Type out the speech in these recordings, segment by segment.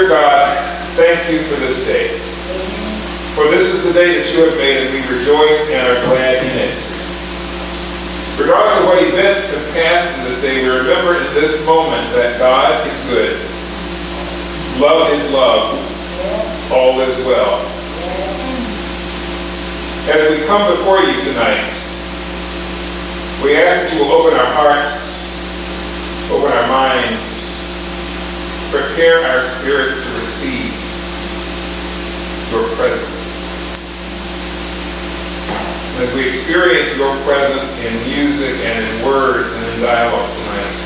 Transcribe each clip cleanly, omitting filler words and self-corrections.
Dear God, thank you for this day. For this is the day that you have made, and we rejoice and are glad in it. Regardless of what events have passed in this day, we remember in this moment that God is good. Love is love. All is well. As we come before you tonight, we ask that you will open our hearts, open our minds, prepare our spirits to receive your presence. As we experience your presence in music and in words and in dialogue tonight,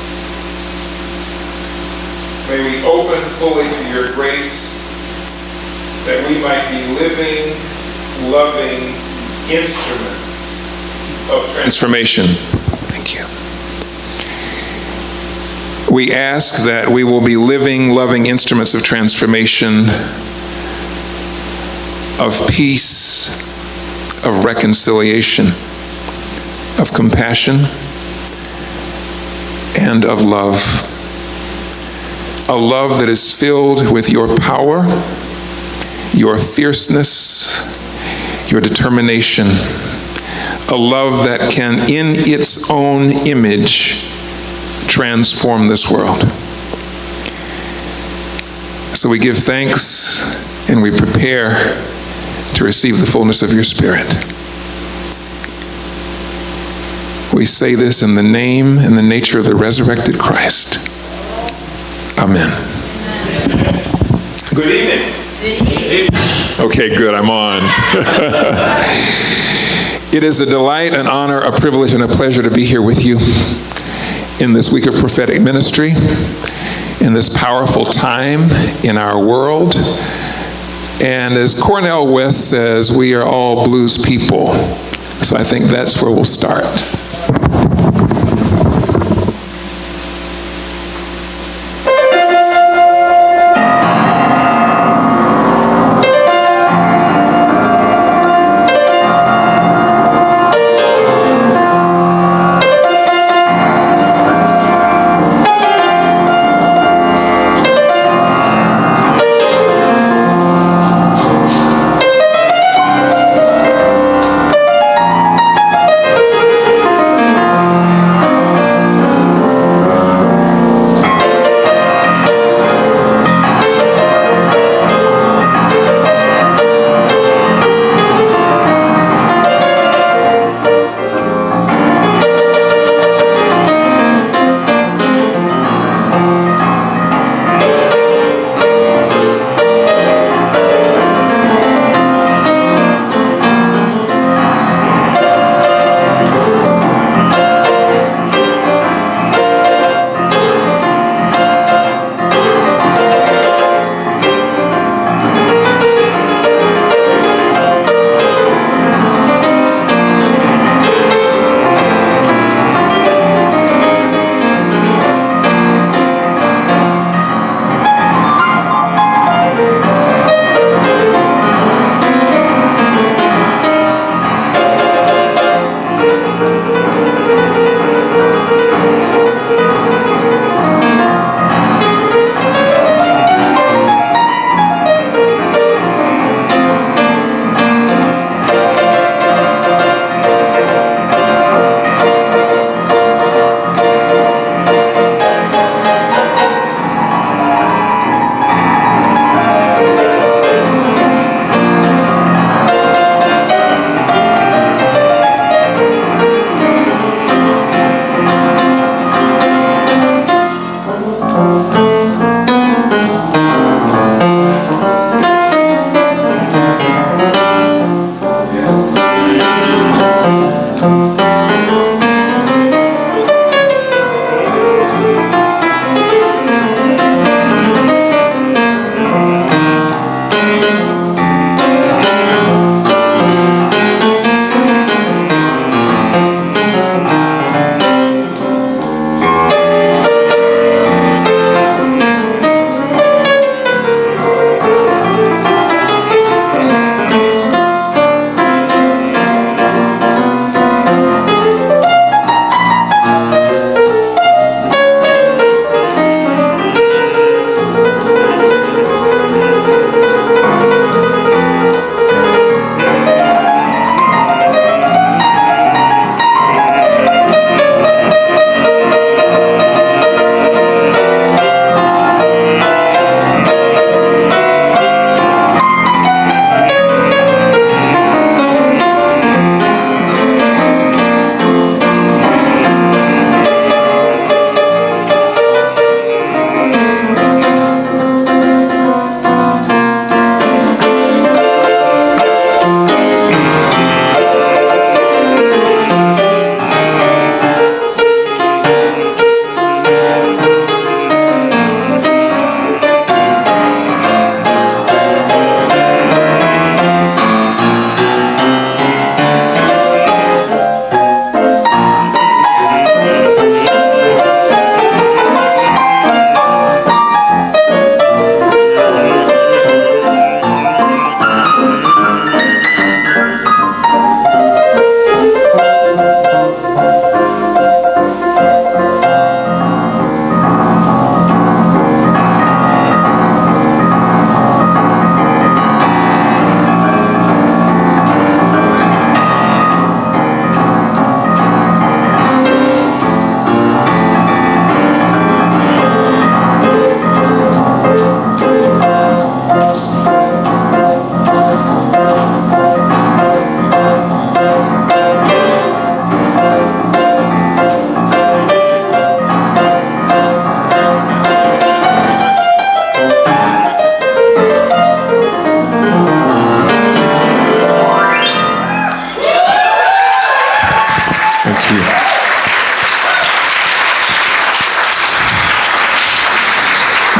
may we open fully to your grace that we might be living, loving instruments of transformation. Thank you. We ask that we will be living, loving instruments of transformation, of peace, of reconciliation, of compassion, and of love. A love that is filled with your power, your fierceness, your determination. A love that can, in its own image, transform this world. So we give thanks and we prepare to receive the fullness of your Spirit. We say this in the name and the nature of the resurrected Christ. Amen. Good evening. Okay, good, I'm on. It is a delight, an honor, a privilege, and a pleasure to be here with you in this week of prophetic ministry, in this powerful time in our world. And as Cornel West says, we are all blues people. So I think that's where we'll start.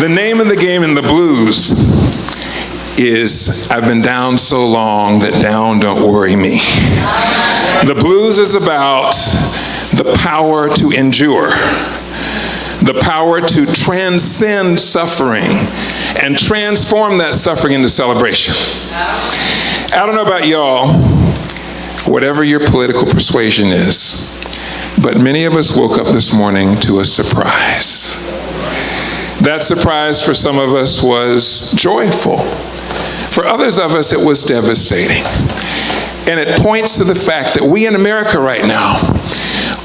The name of the game in the blues is I've been down so long that down don't worry me. The blues is about the power to endure, the power to transcend suffering and transform that suffering into celebration. I don't know about y'all, whatever your political persuasion is, but many of us woke up this morning to a surprise. That surprise for some of us was joyful. For others of us, it was devastating. And it points to the fact that we in America right now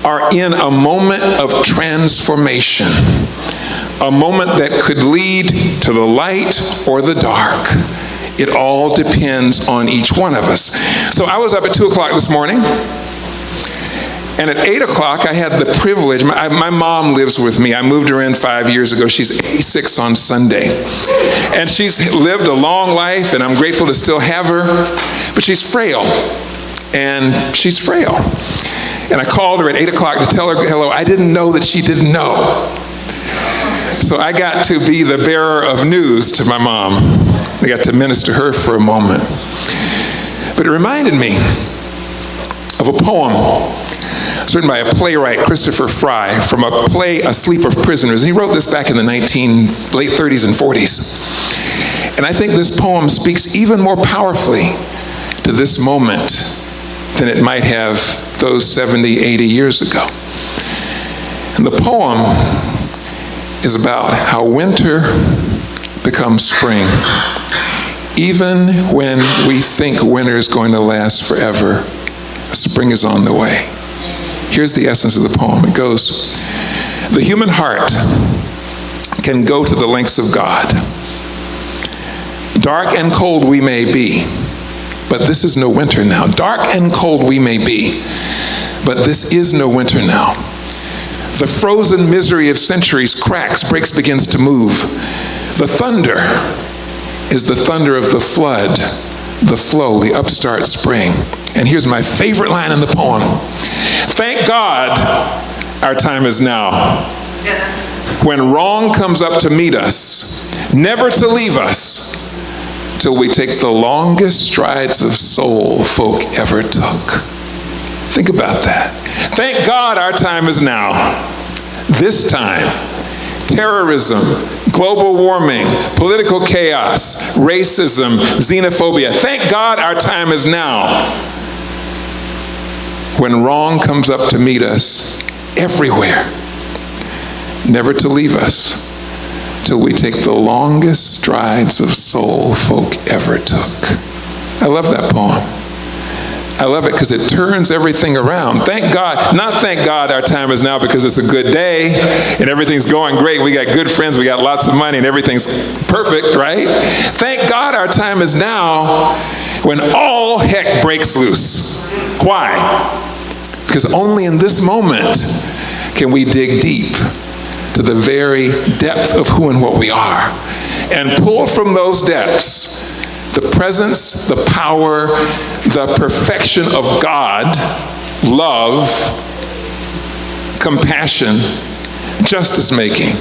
are in a moment of transformation, a moment that could lead to the light or the dark. It all depends on each one of us. So I was up at 2 o'clock this morning. And at 8 o'clock, I had the privilege, my mom lives with me. I moved her in 5 years ago. She's 86 on Sunday. And she's lived a long life, and I'm grateful to still have her. But she's frail. And she's frail. And I called her at 8 o'clock to tell her hello. I didn't know that she didn't know. So I got to be the bearer of news to my mom. I got to minister her for a moment. But it reminded me of a poem. It's written by a playwright, Christopher Fry, from a play, A Sleep of Prisoners. And he wrote this back in the late 30s and 40s. And I think this poem speaks even more powerfully to this moment than it might have those 70, 80 years ago. And the poem is about how winter becomes spring. Even when we think winter is going to last forever, spring is on the way. Here's the essence of the poem. It goes, the human heart can go to the lengths of God. Dark and cold we may be, but this is no winter now. Dark and cold we may be, but this is no winter now. The frozen misery of centuries cracks, breaks, begins to move. The thunder is the thunder of the flood, the flow, the upstart spring. And here's my favorite line in the poem. Thank God our time is now. When wrong comes up to meet us, never to leave us, till we take the longest strides of soul folk ever took. Think about that. Thank God our time is now. This time, terrorism, global warming, political chaos, racism, xenophobia. Thank God our time is now. When wrong comes up to meet us everywhere, never to leave us till we take the longest strides of soul folk ever took. I love that poem. I love it because it turns everything around. Thank God, not thank God our time is now because it's a good day and everything's going great. We got good friends, we got lots of money and everything's perfect, right? Thank God our time is now when all heck breaks loose. Why? Because only in this moment can we dig deep to the very depth of who and what we are and pull from those depths the presence, the power, the perfection of God, love, compassion, justice making.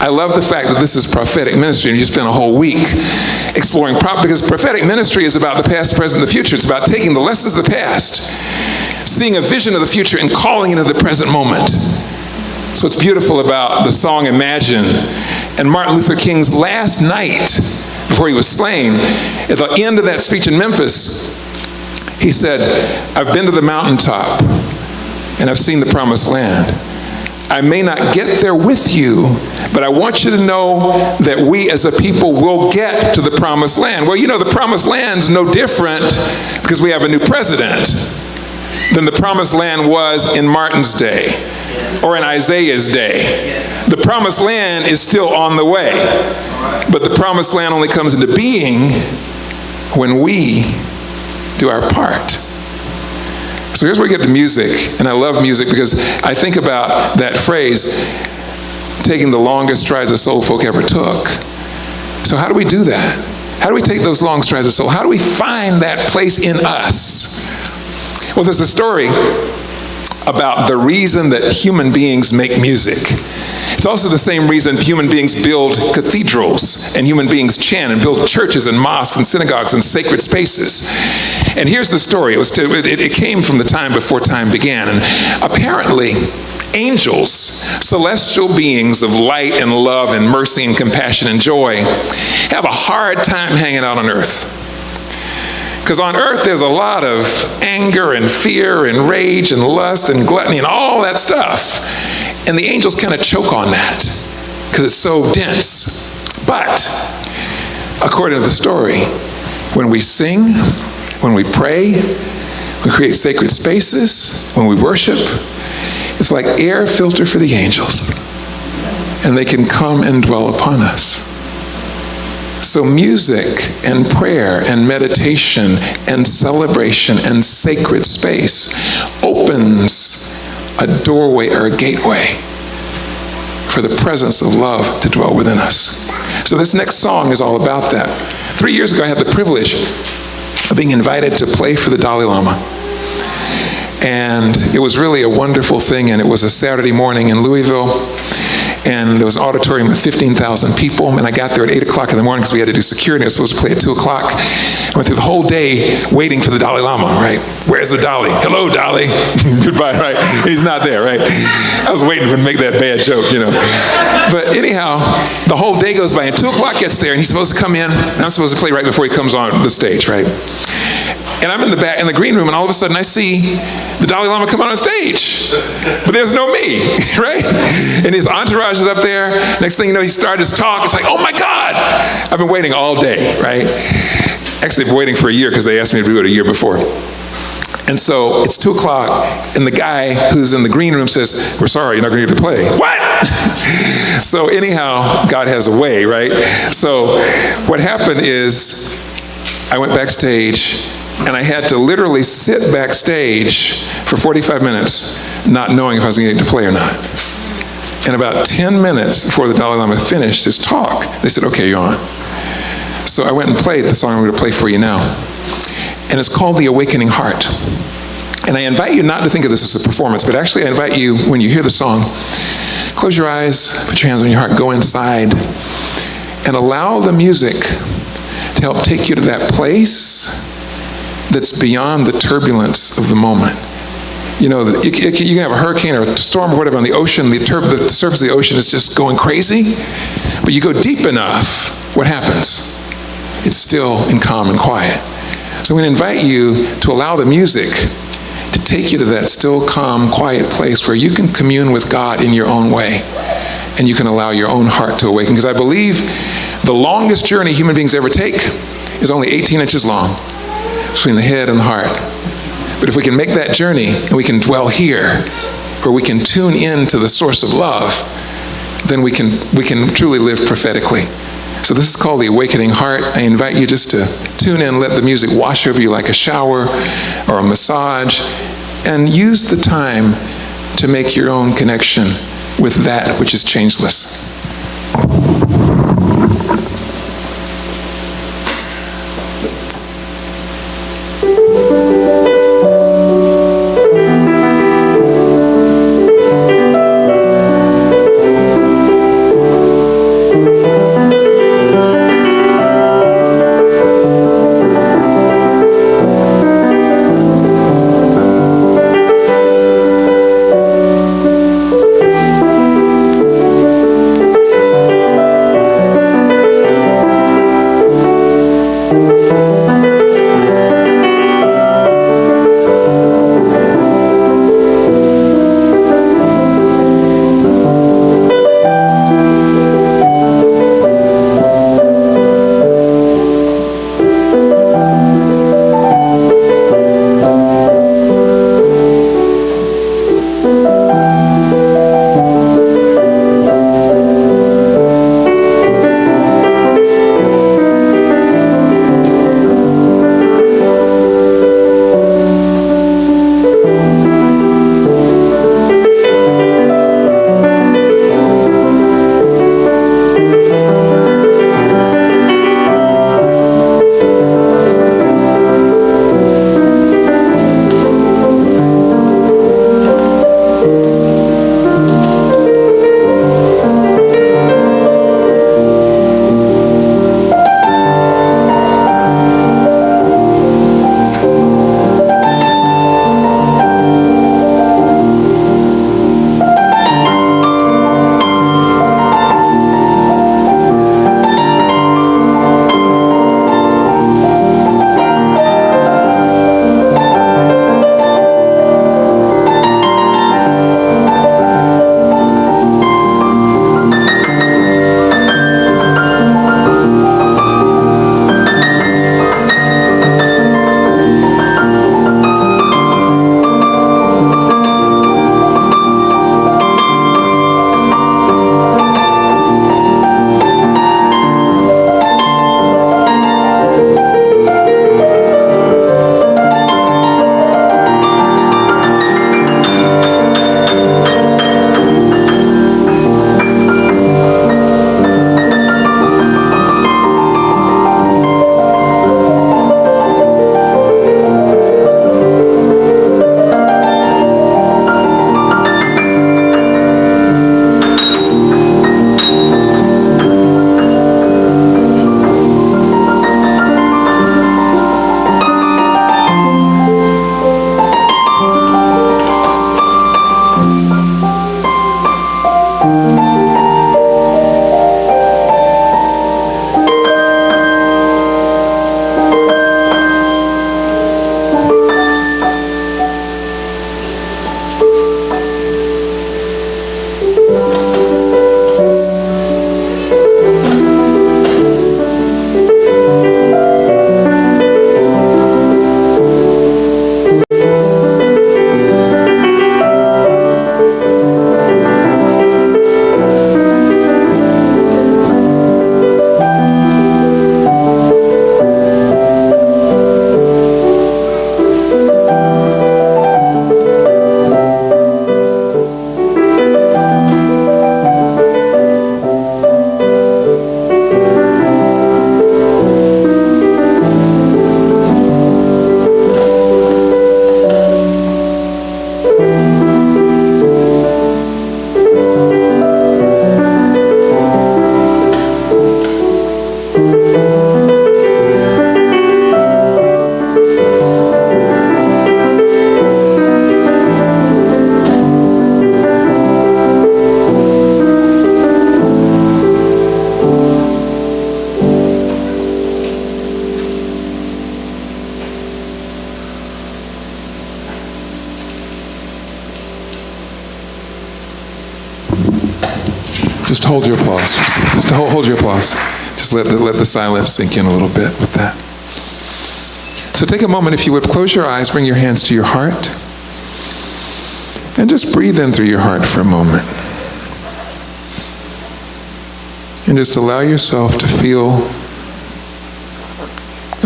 I love the fact that this is prophetic ministry and you spend a whole week exploring because prophetic ministry is about the past, the present, and the future. It's about taking the lessons of the past, seeing a vision of the future and calling it into the present moment. So what's beautiful about the song Imagine and Martin Luther King's last night before he was slain, at the end of that speech in Memphis, he said, I've been to the mountaintop and I've seen the promised land. I may not get there with you, but I want you to know that we as a people will get to the promised land. Well, you know, the promised land's no different because we have a new president than the promised land was in Martin's day or in Isaiah's day. The promised land is still on the way, but the promised land only comes into being when we do our part. So here's where we get to music, and I love music because I think about that phrase, taking the longest strides a soul folk ever took. So how do we do that? How do we take those long strides of soul? How do we find that place in us? Well, there's a story about the reason that human beings make music. It's also the same reason human beings build cathedrals and human beings chant and build churches and mosques and synagogues and sacred spaces. And here's the story. It came from the time before time began. And apparently, angels, celestial beings of light and love and mercy and compassion and joy, have a hard time hanging out on earth. Because on earth there's a lot of anger and fear and rage and lust and gluttony and all that stuff. And the angels kind of choke on that because it's so dense. But according to the story, when we sing, when we pray, we create sacred spaces, when we worship, it's like air filter for the angels. And they can come and dwell upon us. So music and prayer and meditation and celebration and sacred space opens a doorway or a gateway for the presence of love to dwell within us. So this next song is all about that. 3 years ago, I had the privilege of being invited to play for the Dalai Lama. And it was really a wonderful thing, and it was a Saturday morning in Louisville. And there was an auditorium with 15,000 people, and I got there at 8 o'clock in the morning because we had to do security. I was supposed to play at 2 o'clock. I went through the whole day waiting for the Dalai Lama, right? Where's the Dalai? Hello, Dalai. Goodbye, right? He's not there, right? I was waiting for him to make that bad joke, you know. But anyhow, the whole day goes by, and 2 o'clock gets there, and he's supposed to come in, and I'm supposed to play right before he comes on the stage, right? And I'm in the back, in the green room, and all of a sudden I see the Dalai Lama come out on stage. But there's no me, right? And his entourage is up there. Next thing you know, he started his talk. It's like, oh my God! I've been waiting all day, right? Actually, I've been waiting for a year because they asked me to do it a year before. And so it's 2 o'clock, and the guy who's in the green room says, we're sorry, you're not going to get to play. What? So anyhow, God has a way, right? So what happened is I went backstage, and I had to literally sit backstage for 45 minutes, not knowing if I was going to get to play or not. And about 10 minutes before the Dalai Lama finished his talk, they said, okay, you're on. So I went and played the song I'm going to play for you now. And it's called The Awakening Heart. And I invite you not to think of this as a performance, but actually I invite you, when you hear the song, close your eyes, put your hands on your heart, go inside, and allow the music to help take you to that place that's beyond the turbulence of the moment. You know, you can have a hurricane or a storm or whatever on the ocean, the surface of the ocean is just going crazy, but you go deep enough, what happens? It's still and calm and quiet. So I'm going to invite you to allow the music to take you to that still, calm, quiet place where you can commune with God in your own way, and you can allow your own heart to awaken. Because I believe the longest journey human beings ever take is only 18 inches long, between the head and the heart. But if we can make that journey and we can dwell here, where we can tune in to the source of love, then we can truly live prophetically. So this is called The Awakening Heart. I invite you just to tune in, let the music wash over you like a shower or a massage, and use the time to make your own connection with that which is changeless. Just hold your applause. Just hold your applause. Just let the silence sink in a little bit with that. So take a moment, if you would, close your eyes, bring your hands to your heart, and just breathe in through your heart for a moment. And just allow yourself to feel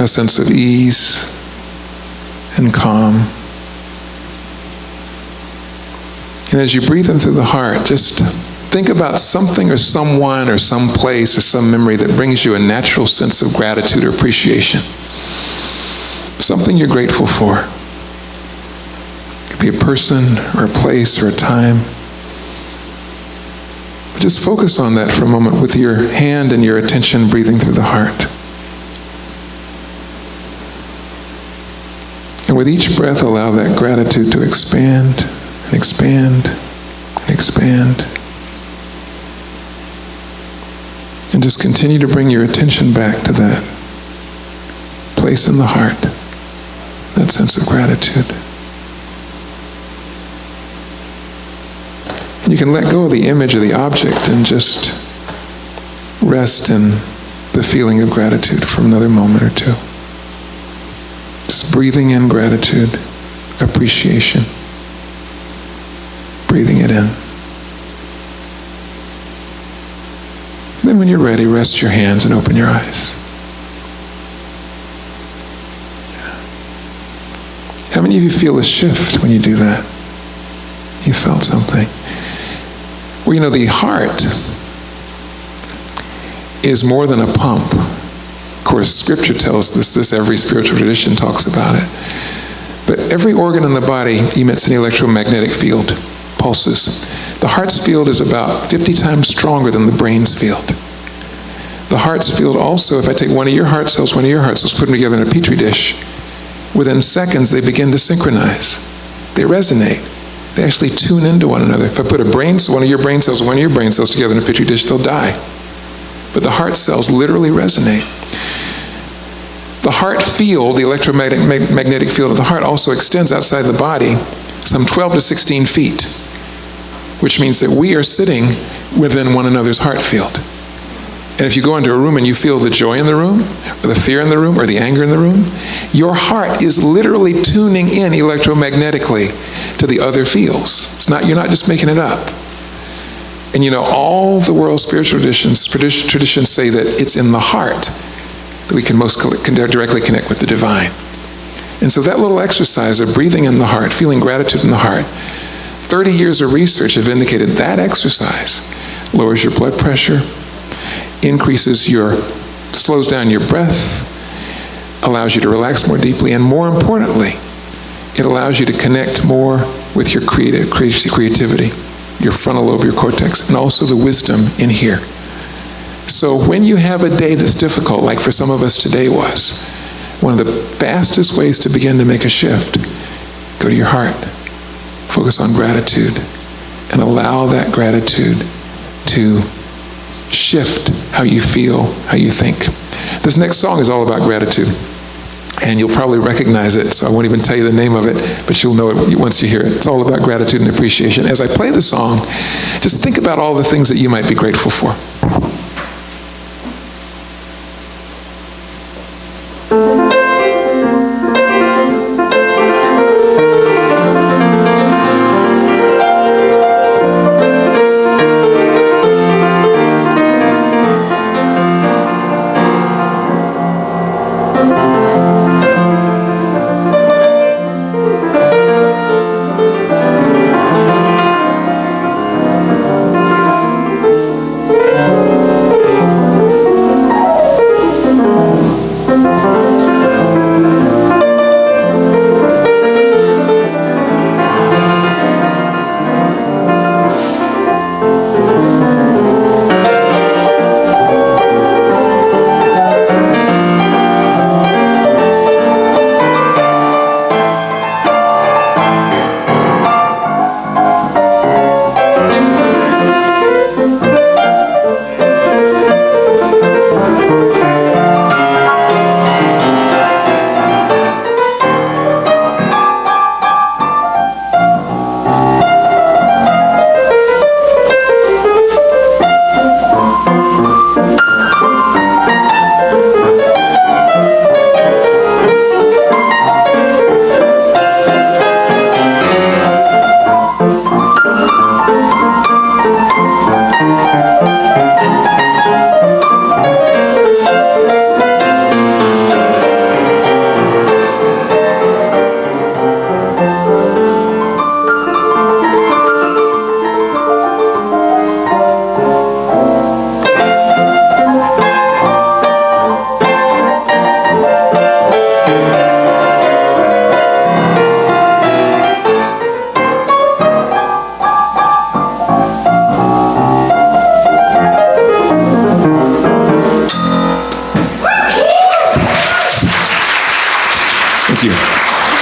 a sense of ease and calm. And as you breathe in through the heart, just think about something or someone or some place or some memory that brings you a natural sense of gratitude or appreciation. Something you're grateful for. It could be a person or a place or a time. But just focus on that for a moment with your hand and your attention breathing through the heart. And with each breath, allow that gratitude to expand and expand and expand. And just continue to bring your attention back to that place in the heart, that sense of gratitude. And you can let go of the image of the object and just rest in the feeling of gratitude for another moment or two. Just breathing in gratitude, appreciation, breathing it in. Then when you're ready, rest your hands and open your eyes. How many of you feel a shift when you do that? You felt something. Well, you know, the heart is more than a pump. Of course, Scripture tells us this, every spiritual tradition talks about it. But every organ in the body emits an electromagnetic field, pulses. The heart's field is about 50 times stronger than the brain's field. The heart's field also, if I take one of your heart cells, put them together in a petri dish, within seconds they begin to synchronize. They resonate. They actually tune into one another. If I put one of your brain cells and one of your brain cells together in a petri dish, they'll die. But the heart cells literally resonate. The heart field, the electromagnetic field of the heart, also extends outside the body some 12 to 16 feet, which means that we are sitting within one another's heart field. And if you go into a room and you feel the joy in the room, or the fear in the room, or the anger in the room, your heart is literally tuning in electromagnetically to the other feels. You're not just making it up. And you know, all the world's spiritual traditions say that it's in the heart that we can directly connect with the divine. And so that little exercise of breathing in the heart, feeling gratitude in the heart, 30 years of research have indicated that exercise lowers your blood pressure, slows down your breath, allows you to relax more deeply, and more importantly, it allows you to connect more with your creativity, your frontal lobe, your cortex, and also the wisdom in here. So when you have a day that's difficult, like for some of us today was, one of the fastest ways to begin to make a shift, go to your heart, focus on gratitude, and allow that gratitude to shift how you feel, how you think. This next song is all about gratitude, and you'll probably recognize it, so I won't even tell you the name of it, but you'll know it once you hear it. It's all about gratitude and appreciation. As I play the song, just think about all the things that you might be grateful for.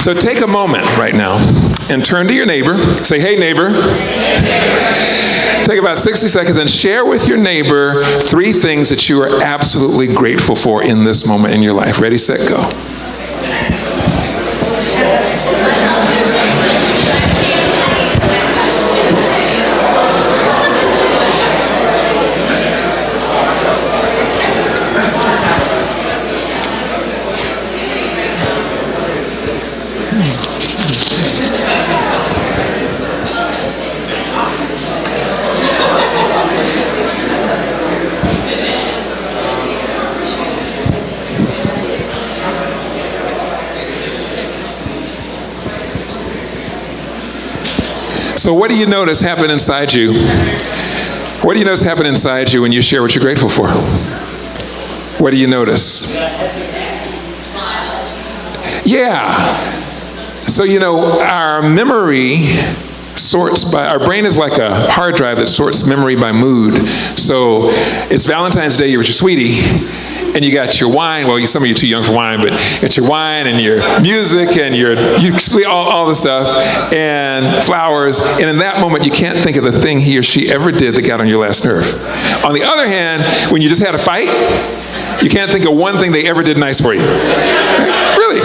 So take a moment right now and turn to your neighbor. Say, hey, neighbor. Take about 60 seconds and share with your neighbor 3 things that you are absolutely grateful for in this moment in your life. Ready, set, go. So what do you notice happen inside you? What do you notice happen inside you when you share what you're grateful for? What do you notice? Yeah. So, our memory sorts by, our brain is like a hard drive that sorts memory by mood. So it's Valentine's Day, you're with your sweetie, and you got your wine. Well, some of you are too young for wine, but you got your wine and your music and all the stuff and flowers. And in that moment, you can't think of the thing he or she ever did that got on your last nerve. On the other hand, when you just had a fight, you can't think of one thing they ever did nice for you. Really.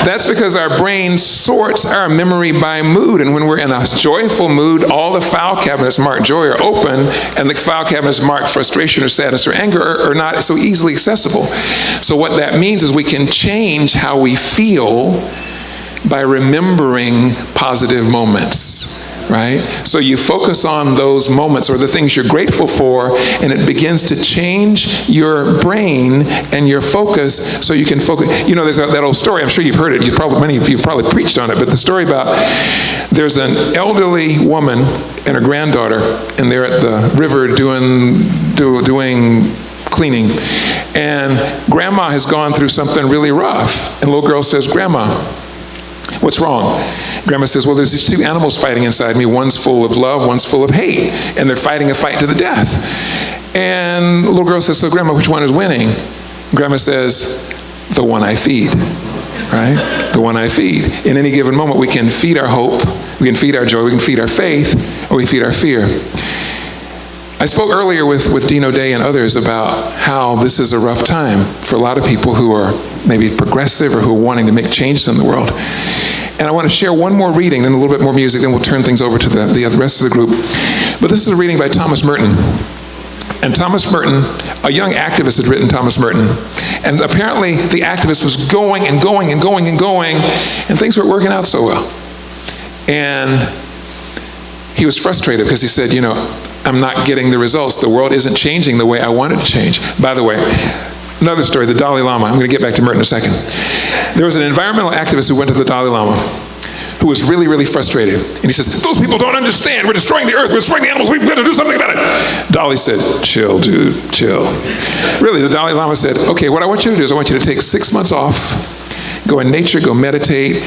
That's because our brain sorts our memory by mood. And when we're in a joyful mood, all the file cabinets marked joy are open, and the file cabinets marked frustration or sadness or anger are not so easily accessible. So what that means is we can change how we feel by remembering positive moments, right? So you focus on those moments or the things you're grateful for, and it begins to change your brain and your focus so you can focus. There's that old story, I'm sure you've heard it, many of you probably preached on it, but the story about there's an elderly woman and her granddaughter, and they're at the river doing cleaning, and Grandma has gone through something really rough, and the little girl says, Grandma, what's wrong? Grandma says, well, there's these 2 animals fighting inside me. One's full of love, one's full of hate. And they're fighting a fight to the death. And the little girl says, so Grandma, which one is winning? Grandma says, the one I feed, right? The one I feed. In any given moment, we can feed our hope, we can feed our joy, we can feed our faith, or we feed our fear. I spoke earlier with Dino Day and others about how this is a rough time for a lot of people who are maybe progressive or who are wanting to make changes in the world. And I want to share one more reading, then a little bit more music, then we'll turn things over to the rest of the group. But this is a reading by Thomas Merton. And Thomas Merton, a young activist had written Thomas Merton. And apparently the activist was going and going and going and going, and things weren't working out so well. And he was frustrated because he said, I'm not getting the results. The world isn't changing the way I want it to change. By the way, another story, the Dalai Lama. I'm going to get back to Merton in a second. There was an environmental activist who went to the Dalai Lama who was really, really frustrated. And he says, those people don't understand. We're destroying the earth. We're destroying the animals. We've got to do something about it. Dalai said, chill, dude, chill. Really, the Dalai Lama said, okay, what I want you to do is I want you to take 6 months off, go in nature, go meditate,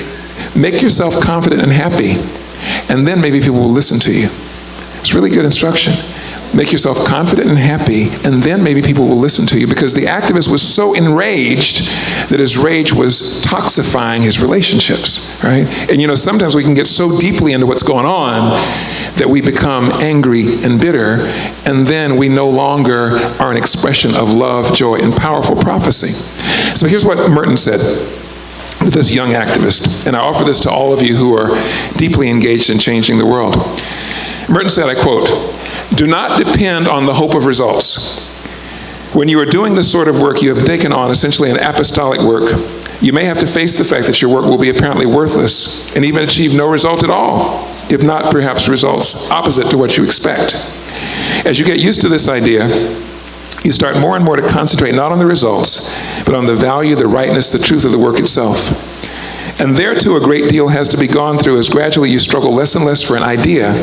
make yourself confident and happy, and then maybe people will listen to you. It's really good instruction. Make yourself confident and happy, and then maybe people will listen to you, because the activist was so enraged that his rage was toxifying his relationships, right? And sometimes we can get so deeply into what's going on that we become angry and bitter, and then we no longer are an expression of love, joy, and powerful prophecy. So here's what Merton said with this young activist, and I offer this to all of you who are deeply engaged in changing the world. Merton said, I quote, do not depend on the hope of results. When you are doing this sort of work, you have taken on essentially an apostolic work. You may have to face the fact that your work will be apparently worthless and even achieve no result at all, if not perhaps results opposite to what you expect. As you get used to this idea, you start more and more to concentrate not on the results, but on the value, the rightness, the truth of the work itself. And there too a great deal has to be gone through as gradually you struggle less and less for an idea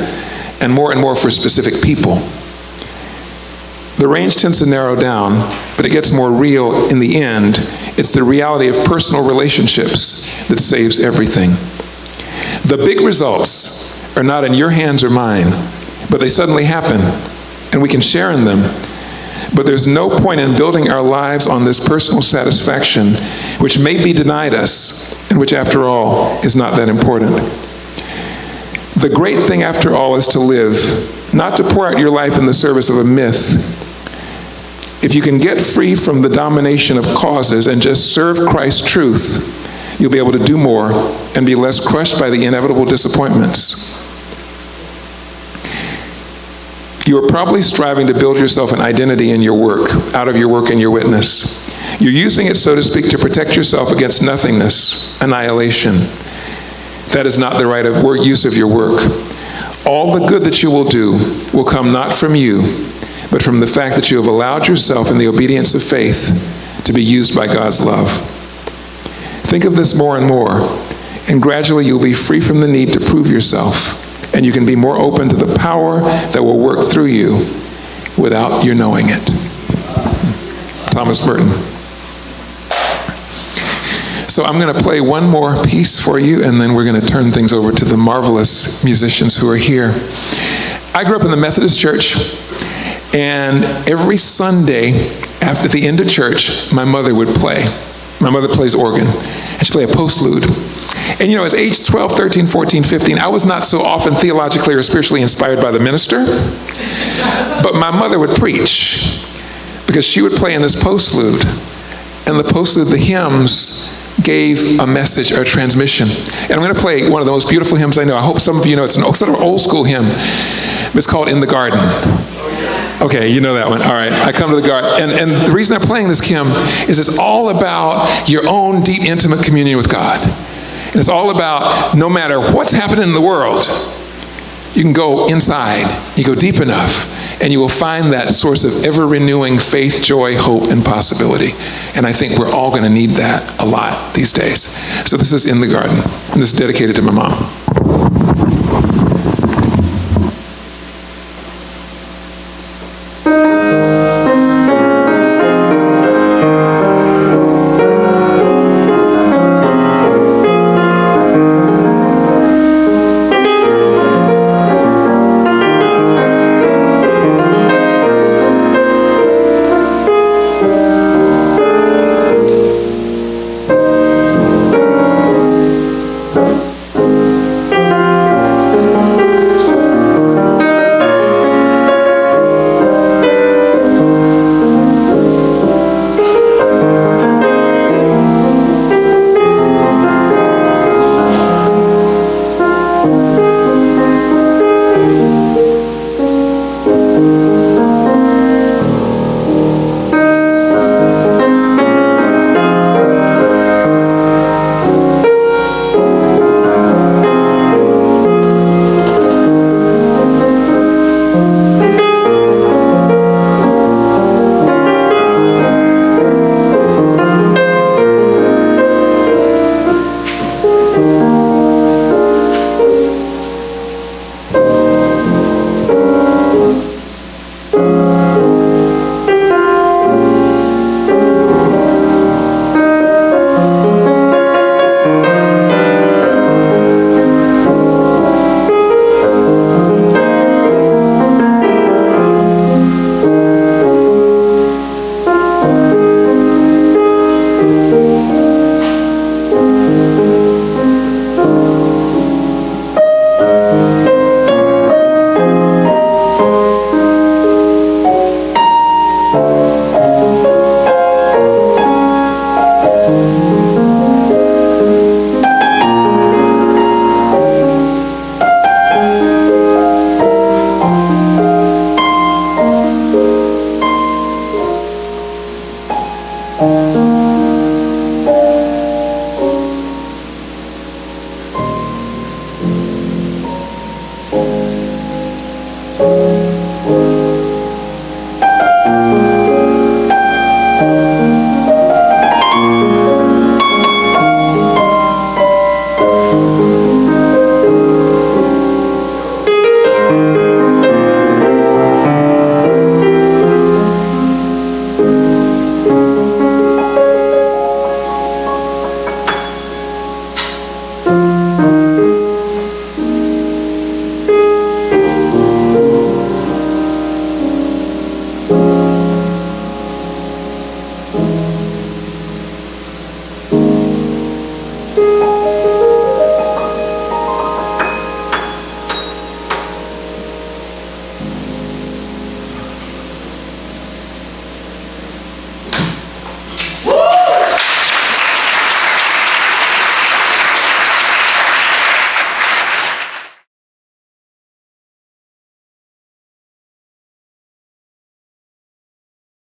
and more for specific people. The range tends to narrow down, but it gets more real in the end. It's the reality of personal relationships that saves everything. The big results are not in your hands or mine, but they suddenly happen, and we can share in them. But there's no point in building our lives on this personal satisfaction, which may be denied us, and which, after all, is not that important. The great thing, after all, is to live, not to pour out your life in the service of a myth. If you can get free from the domination of causes and just serve Christ's truth, you'll be able to do more and be less crushed by the inevitable disappointments. You are probably striving to build yourself an identity in your work, out of your work and your witness. You're using it, so to speak, to protect yourself against nothingness, annihilation. That is not the right use of your work. All the good that you will do will come not from you, but from the fact that you have allowed yourself in the obedience of faith to be used by God's love. Think of this more and more, and gradually you'll be free from the need to prove yourself, and you can be more open to the power that will work through you without your knowing it. Thomas Merton. So I'm going to play one more piece for you, and then we're going to turn things over to the marvelous musicians who are here. I grew up in the Methodist Church, and every Sunday after the end of church, my mother would play. My mother plays organ, and she'd play a postlude. And as age 12, 13, 14, 15, I was not so often theologically or spiritually inspired by the minister, but my mother would preach because she would play in this postlude. And the postlude, the hymns, gave a message or a transmission. And I'm going to play one of the most beautiful hymns I know. I hope some of you know. It's an sort of old school hymn. It's called In the Garden. Okay, you know that one. All right, I come to the garden. And the reason I'm playing this hymn is it's all about your own deep, intimate communion with God. And it's all about no matter what's happening in the world, you can go inside, you go deep enough, and you will find that source of ever-renewing faith, joy, hope, and possibility. And I think we're all going to need that a lot these days. So this is In the Garden, and this is dedicated to my mom.